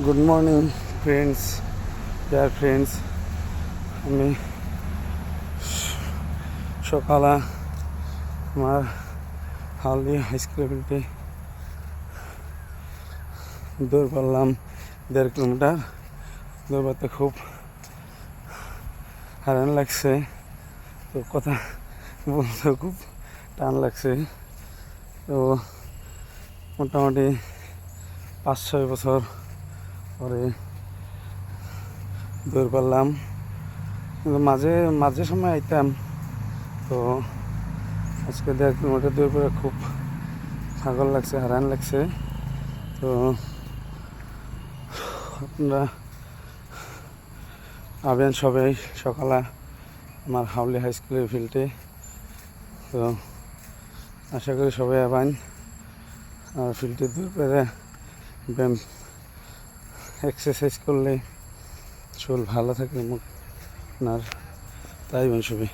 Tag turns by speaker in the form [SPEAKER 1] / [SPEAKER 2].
[SPEAKER 1] Good morning friends, dear friends. আমি সকালে আমার হাওলি হাই স্কুলের ফিল্ডে দৌড় পারলাম 1.5 কিলোমিটার। দৌড়াতে খুব হারান লাগছে, তো কথা বলতে খুব টান লাগছে। তো মোটামুটি 5-6 বছর পরে দৌড় পারলাম, কিন্তু মাঝে মাঝে সময় আইতাম। তো আজকে 1.5 কিলোমিটার দৌড় করে খুব পাগল লাগছে, হারান লাগছে। তো আপনারা আবেন সবাই সকালে আমার হাওলি হাই স্কুলের ফিল্ডে। তো আশা করি সবাই আবেন আর ফিল্ডে দৌড় পেরে ব্যায়াম এক্সারসাইজ করলে শরীর ভালো থাকে আপনার, তাই সবাই।